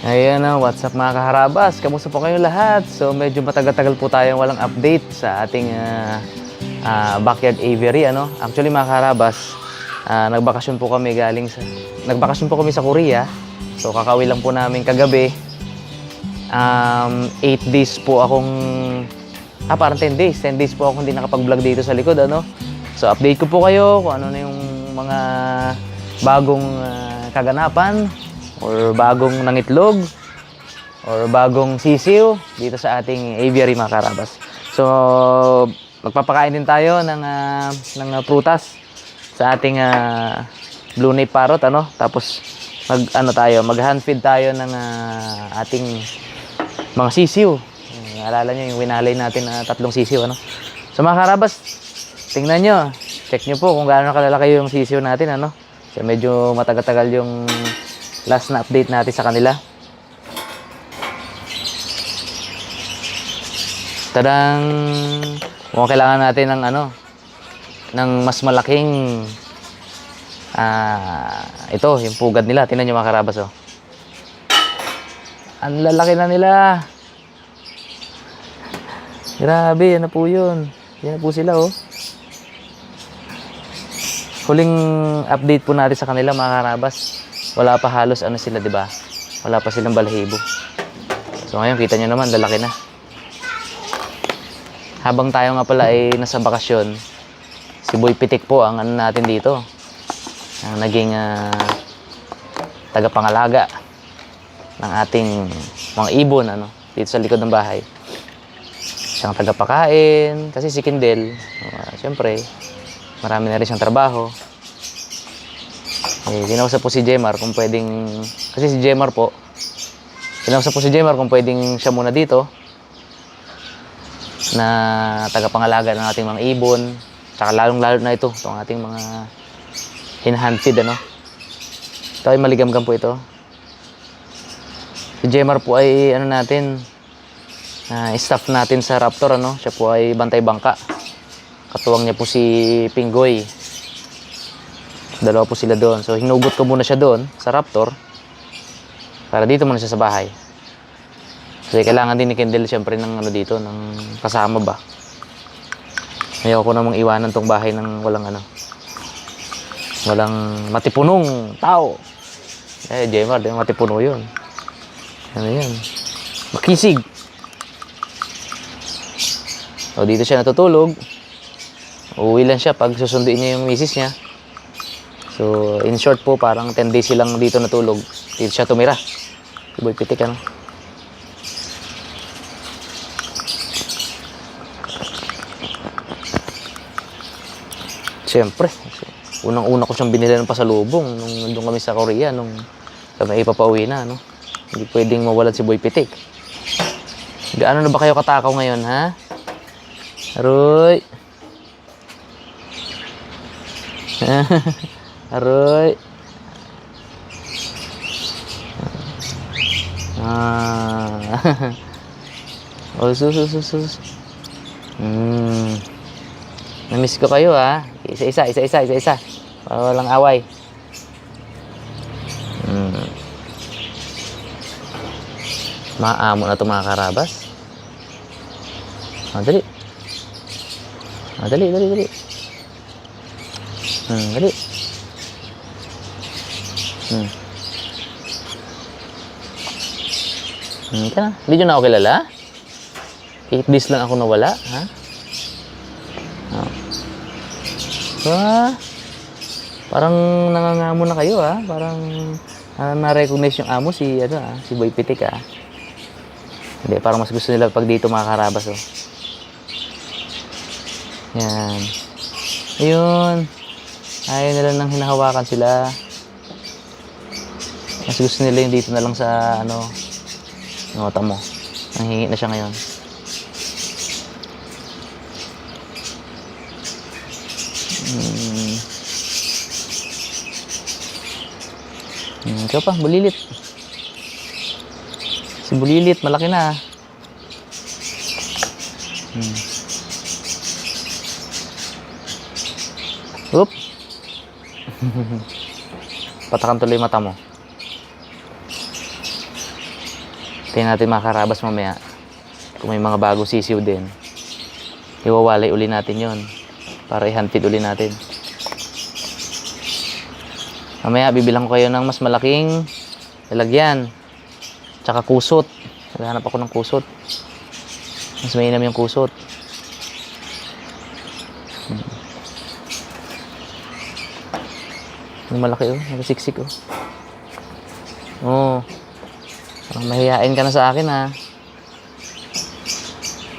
Ayan na, what's up mga kaharabas? Kamusta po kayo lahat? So medyo matagal-tagal po tayong walang update sa ating backyard aviary, ano? Actually mga kaharabas, nagbakasyon po kami nagbakasyon po kami sa Korea. So kakauwi lang po namin kagabi. 8 days po akong parang 10 days. 10 days po akong hindi nakapag-vlog dito sa likod, ano? So update ko po kayo kung ano na yung mga bagong kaganapan or bagong nangitlog or bagong sisiw dito sa ating aviary mga karabas. So magpapakain din tayo ng prutas sa ating blue nape parrot, ano? Tapos mag hand feed tayo ng ating mga sisiw. Alala nyo yung winalay natin na 3 sisiw, ano? So mga karabas, tingnan nyo, check nyo po kung gaano kalalaki yung sisiw natin, ano? So medyo matagal-tagal yung last na update natin sa kanila. Tadang, mukhang kailangan natin ng ng mas malaking ito, yung pugad nila. Tingnan nyo mga karabas, oh. Ang lalaki na nila. Grabe, yan na po yun. Yan na po sila, oh. Huling update po natin sa kanila mga karabas, wala pa halos sila, di ba? Wala pa silang balahibo. So ngayon kita nyo naman, lalaki na. Habang tayo nga pala ay nasa bakasyon, si Boy Pitik po ang natin dito. Ang naging tagapangalaga ng ating mga ibon, ano, dito sa likod ng bahay. Siyang tagapakain, kasi si Kindel, syempre, marami na rin siyang trabaho. Kinausap po si Jemar kung pwedeng, kasi si Jemar po, kinausap po si Jemar kung pwedeng siya muna dito na tagapangalaga ng ating mga ibon, tsaka lalong-lalo na ito, itong ating mga hand feed, ano. Ito ay maligamgam po ito. Si Jemar po ay staff natin sa Raptor, ano. Siya po ay bantay bangka. Katuwang niya po si Pinggoy. Dalawa po sila doon. So hinugot ko muna siya doon sa Raptor para dito muna siya sa bahay. Kasi kailangan din ni Kendall syempre ng dito, ng kasama ba. Ayaw ko namang iwanan tong bahay ng walang matipunong tao. Jemar, di matipuno yun. Ano yan? Makisig. So dito siya natutulog. Uuwi lang siya pag susunduin niya yung misis niya. So, in short po, parang 10 days silang dito natulog. Dito siya tumira. Si Boy Pitik, ano. Siyempre, unang-una ko siyang binili ng pasalubong nung nandun kami sa Korea, nung kami ipapauwi na, no. Hindi pwedeng mawalan si Boy Pitik. Gaano na ba kayo katakaw ngayon, ha? Aroy. Aroy. Oh, sus. Namiss ko kayo, ha. Isa-isa. Para walang away. Maamo na ito mga karabas. Dali. Dali. Dali. Ka na. Hindi nyo na ako kilala? 8 days lang ako nawala, ha? Parang nangangamo na kayo, ha? Parang na-recognize yung amo si Boy Pitik, ha? Hindi, parang mas gusto nila pag dito mga karabas, oh. Yan. Ayun. Ayaw nila nang hinahawakan sila. Mas gusto nila yung dito na lang sa nota mo. Nanghingi na siya ngayon. Ikaw pa, bulilit. Si bulilit, malaki na. Oop. Patakan tuloy mata mo. Tingnan natin mga karabas mamaya. Kung may mga bagong sisiw din. Iwawalay uli natin yon para i-handfeed uli natin. Mamaya bibilang ko kayo ng mas malaking lalagyan. Tsaka kusot. Naghahanap ako ng kusot. Mas mainam yung kusot. Yung malaki oh. Nakasiksik oh. Oh. Parang mahihain ka na sa akin ha.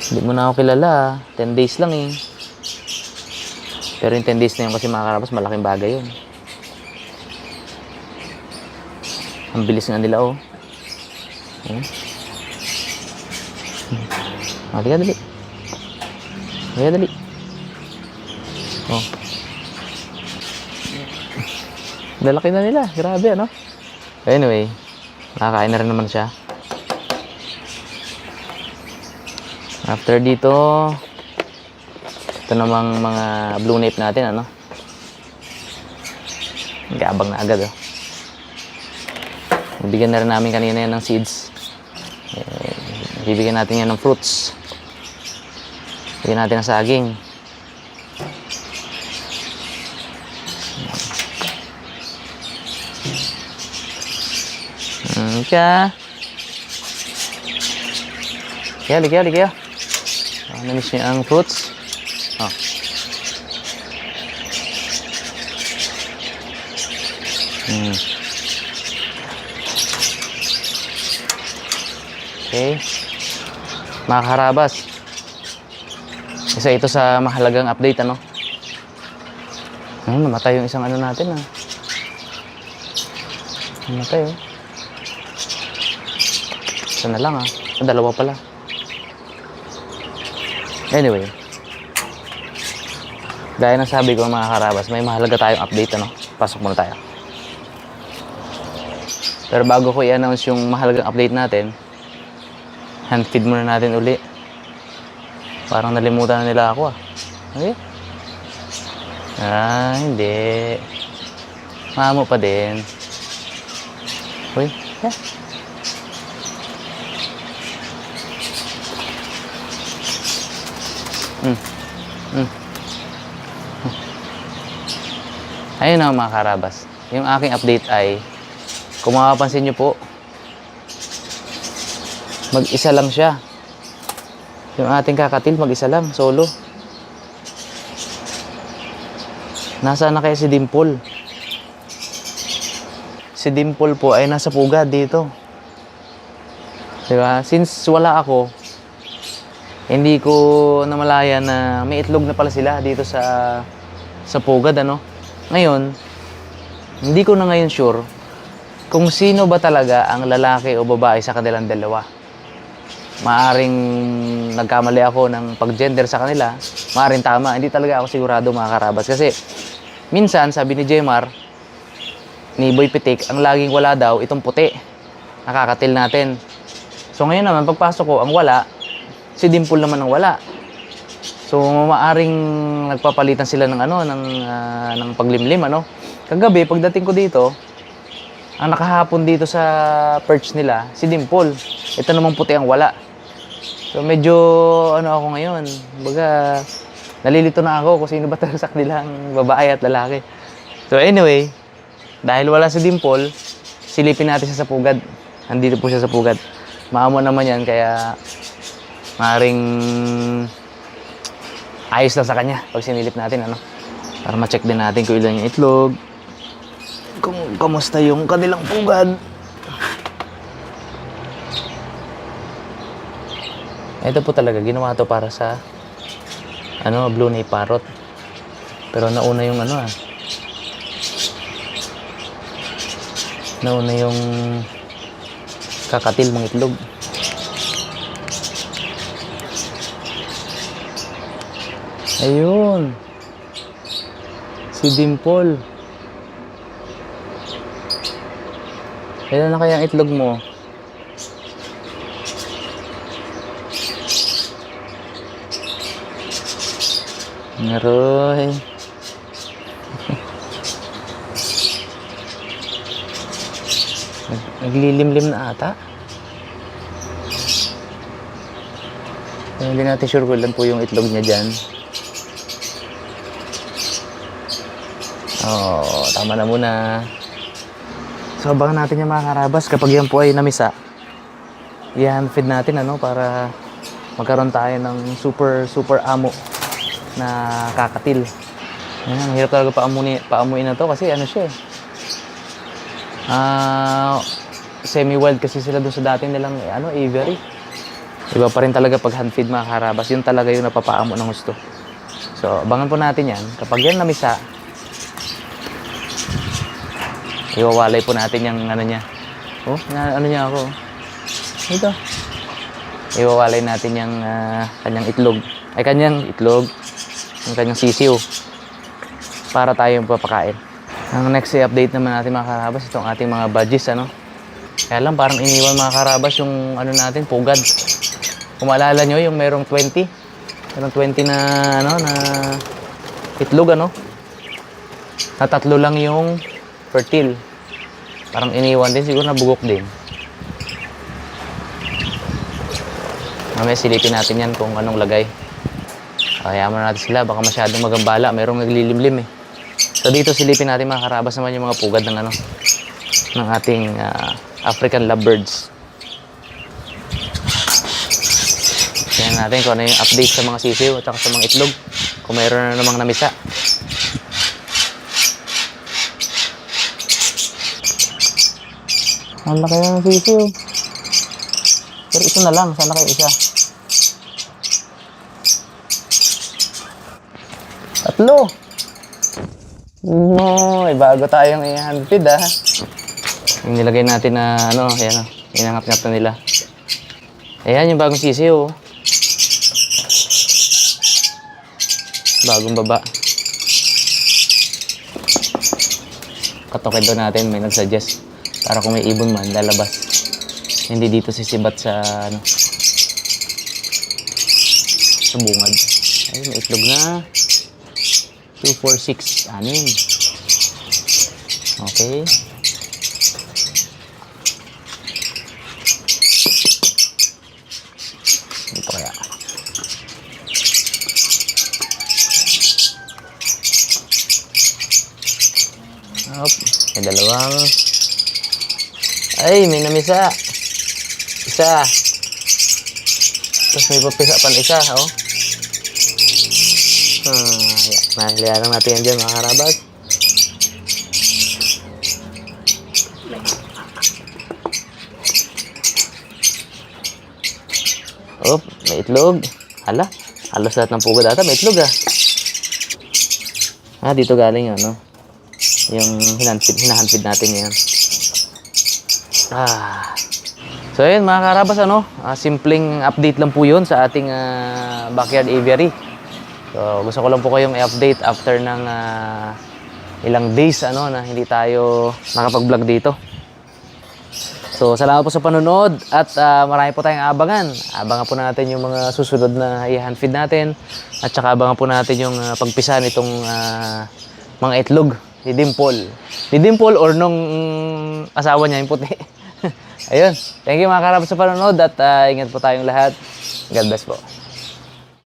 Hindi mo na ako kilala. 10 days lang eh. Pero yung 10 days na yun kasi mga karabas, malaking bagay yun. Ang bilis nga nila oh. Halika dali. Halika dali. Oh. Lalaki na nila. Grabe ano. Anyway, nakakain na rin naman siya. After dito, ito namang mga blue nape natin ano. Gabang na agad oh. Bibigyan na rin namin kanina yan ng seeds. Bibigyan natin yan ng fruits. Bibigyan natin ng saging. Kaya Liga. Na-miss niyo ang fruits. Oh. Okay. Mga karabas. Isa ito sa mahalagang update ano. Namatay yung isang ano natin ah. Namatay oh. Isa na lang ah. Dalawa pala. Anyway. Gaya ng sabi ko mga karabas, may mahalaga tayong update ano. Pasok muna tayo. Pero bago ko i-announce yung mahalagang update natin, handfeed muna natin uli. Parang nalimutan na nila ako ah. Okay? Hindi. Mamo pa din. Uy, yeah. Ayun na mga karabas. Yung aking update ay, kung makapansin nyo po, mag-isa lang siya. Yung ating kakatil, mag-isa lang, solo. Nasaan na kaya si Dimple? Si Dimple po ay nasa pugad dito. Diba? Since wala ako, hindi ko namalayan na may itlog na pala sila dito sa pugad, ano? Ngayon, hindi ko na ngayon sure kung sino ba talaga ang lalaki o babae sa kanilang dalawa. Maaring nagkamali ako ng pag-gender sa kanila, maaring tama. Hindi talaga ako sigurado mga karabas. Kasi minsan, sabi ni Jemar, ni Boy Pitik, ang laging wala daw, itong puti. Nakakatil natin. So ngayon naman, pagpasok ko, ang wala, si Dimple naman ang wala. So maaring nagpapalitan sila ng ano, ng paglimlim ano. Kagabi pagdating ko dito, ang nakahapon dito sa perch nila si Dimple. Ito namang puti ang wala. So medyo ano ako ngayon, baga nalilito na ako kung sino ba talaga sa kanilang babae at lalaki. So anyway, dahil wala si Dimple, silipin natin siya sa pugad. Nandito po siya sa pugad. Maamo naman yan kaya maaring ayos lang sa kanya pag sinilip natin ano. Para ma-check din natin kung ilan yung itlog. Kung kamusta yung kanilang pugad. Ito po talaga, ginawa to para sa ano, blue nape parrot. Pero nauna yung ano ah. Nauna yung kakatil mong itlog. Ayun. Si Dimple. Kailan na kaya ang itlog mo? Ngaroy. Naglilimlim na ata. So, hindi natin sure kung ilan po yung itlog niya dyan. Oo, tama na muna. So, abangan natin yung mga karabas. Kapag yan po ay namisa, i-hand feed natin ano, para magkaroon tayo ng super amo na kakatil. Ayan, hirap talaga paamuin na to kasi ano siya eh. Semi-wild kasi sila doon sa dating nilang aviary. Iba pa rin talaga pag hand feed mga karabas. Yun talaga yung napapaamo ng gusto. So, abangan po natin yan. Kapag yan namisa, iwawalay po natin yung ano niya. Oh, ano niya ako. Ito. Iwawalay natin yung kanyang itlog. Ay, kanyang itlog. Yung kanyang sisiw. Para tayo papakain. Ang next update naman natin mga karabas, itong ating mga badges, ano. Kaya lang parang iniwan mga karabas yung ano natin, pugad. Kung maalala nyo, yung merong 20. Merong 20 na, na itlog, ano. Na 3 lang yung fertile. Parang iniwan din, siguro nabugok din. Mamaya silipin natin yan kung anong lagay. Hayaan mo na natin sila, baka masyadong magambala. Merong naglilimlim eh. So dito silipin natin mga karabas naman yung mga pugad ng ng ating African lovebirds. Tingnan natin kung ano yung update sa mga sisiw at sa mga itlog. Kung mayroon na namang namisa. Ang laki ng sisiw. Pero ito na lang, sana kayo isa. 3. No, bago tayong i-hand feed Yung nilagay natin na ayan inangat-ngat na nila. Ayan yung bagong sisiw. Bagong baba. Katoked daw natin, may nag-suggest. Para kung may ibon man, lalabas. Hindi dito sisibat sa sa bungad. Ay, may itlog na. 2, 4, 6, 6. Okay. Dito kaya. Hop, may 2. Ay, may namisa. Isa. Tapos may papisa pan isa, oh. Nahalihan lang natin yan dyan, mga karabas. Oh, may itlog. Hala, halos lahat ng pugad ata, may itlog dito galing yun, no? Yung hinahandfeed natin ngayon. So ayun mga karabas, simpleng update lang po yun sa ating backyard aviary. So gusto ko lang po kayong i-update after ng ilang days na hindi tayo nakapag-vlog dito. So salamat po sa panonood at marami po tayong abangan. Abangan po natin yung mga susunod na i-handfeed natin at saka abangan po natin yung pagpisa nitong mga itlog ni Dimple. Ni Dimple or nung asawa niya yung puti. Ayun. Thank you mga karabas sa panonood at ingat po tayong lahat. God bless po.